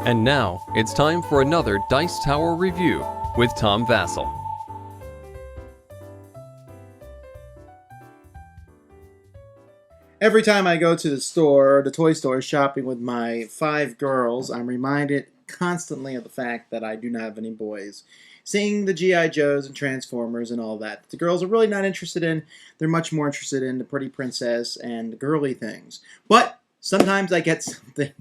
And now, it's time for another Dice Tower review with Tom Vasel. Every time I go to the store, the toy store, shopping with my 5 girls, I'm reminded constantly of the fact that I do not have any boys. Seeing the G.I. Joes and Transformers and all that, the girls are really not interested in. They're much more interested in the pretty princess and the girly things. But sometimes I get something.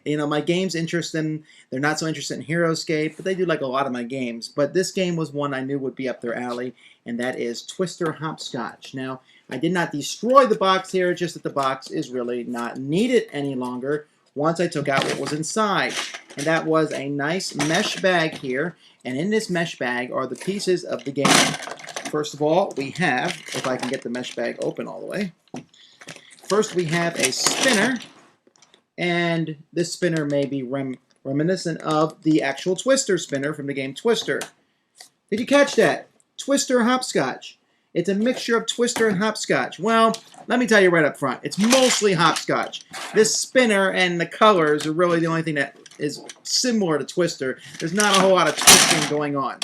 My games interest them. They're not so interested in HeroScape, but they do like a lot of my games. But this game was one I knew would be up their alley, and that is Twister Hopscotch. Now, I did not destroy the box here, just that the box is really not needed any longer once I took out what was inside. And that was a nice mesh bag here, and in this mesh bag are the pieces of the game. First of all, we have, if I can get the mesh bag open all the way, first we have a spinner. And this spinner may be reminiscent of the actual Twister spinner from the game Twister. Did you catch that? Twister Hopscotch. It's a mixture of Twister and Hopscotch. Well, let me tell you right up front. It's mostly Hopscotch. This spinner and the colors are really the only thing that is similar to Twister. There's not a whole lot of twisting going on.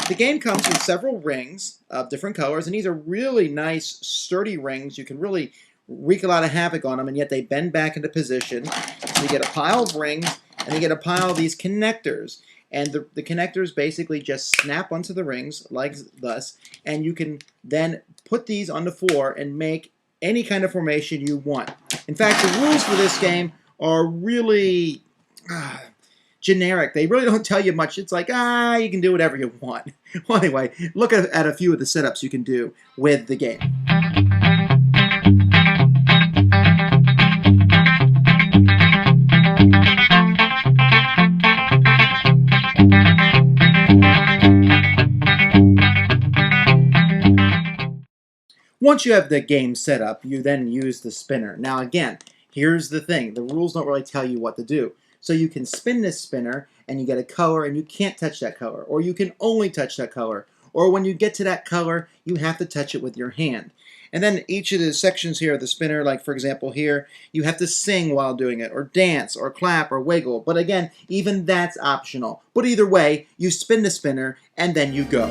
The game comes with several rings of different colors, and these are really nice, sturdy rings. You can really wreak a lot of havoc on them, and yet they bend back into position. So you get a pile of rings, and you get a pile of these connectors. And the connectors basically just snap onto the rings, like thus, and you can then put these on the floor and make any kind of formation you want. In fact, the rules for this game are really generic. They really don't tell you much. It's like, you can do whatever you want. Well, anyway, look at a few of the setups you can do with the game. Once you have the game set up, you then use the spinner. Now again, here's the thing. The rules don't really tell you what to do. So you can spin this spinner and you get a color and you can't touch that color. Or you can only touch that color. Or when you get to that color, you have to touch it with your hand. And then each of the sections here of the spinner, like for example here, you have to sing while doing it, or dance, or clap, or wiggle. But again, even that's optional. But either way, you spin the spinner and then you go.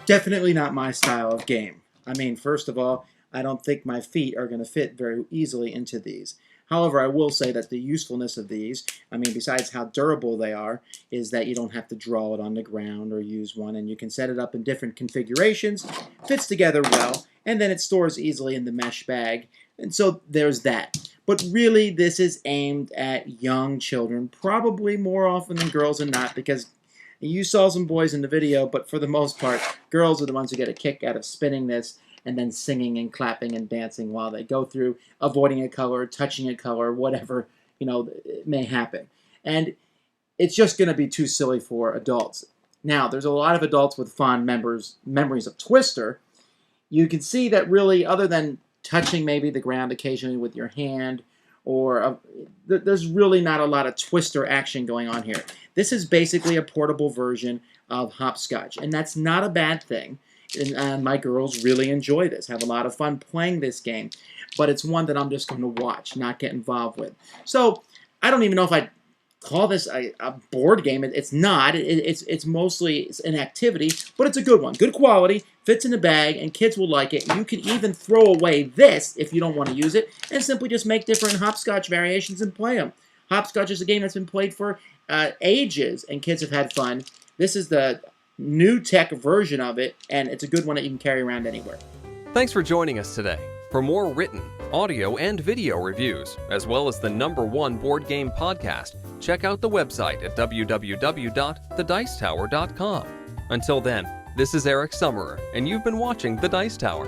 Definitely not my style of game. I mean, first of all, I don't think my feet are going to fit very easily into these. However, I will say that the usefulness of these, besides how durable they are, is that you don't have to draw it on the ground or use one, and you can set it up in different configurations, fits together well, and then it stores easily in the mesh bag. And so there's that. But really, this is aimed at young children, probably more often than girls than not, because you saw some boys in the video, but for the most part, girls are the ones who get a kick out of spinning this and then singing and clapping and dancing while they go through, avoiding a color, touching a color, whatever, it may happen. And it's just going to be too silly for adults. Now, there's a lot of adults with fond memories of Twister. You can see that really, other than touching maybe the ground occasionally with your hand, or there's really not a lot of Twister action going on here. This is basically a portable version of Hopscotch, and that's not a bad thing. And my girls really enjoy this, have a lot of fun playing this game, but it's one that I'm just going to watch, not get involved with. So I don't even know if I'd call this a board game. It's not. It's mostly an activity, but it's a good one. Good quality, fits in the bag, and kids will like it. You can even throw away this if you don't want to use it, and simply just make different hopscotch variations and play them. Hopscotch is a game that's been played for ages, and kids have had fun. This is the new tech version of it, and it's a good one that you can carry around anywhere. Thanks for joining us today. For more written, audio, and video reviews, as well as the #1 board game podcast, check out the website at www.thedicetower.com. Until then, this is Eric Summerer, and you've been watching The Dice Tower.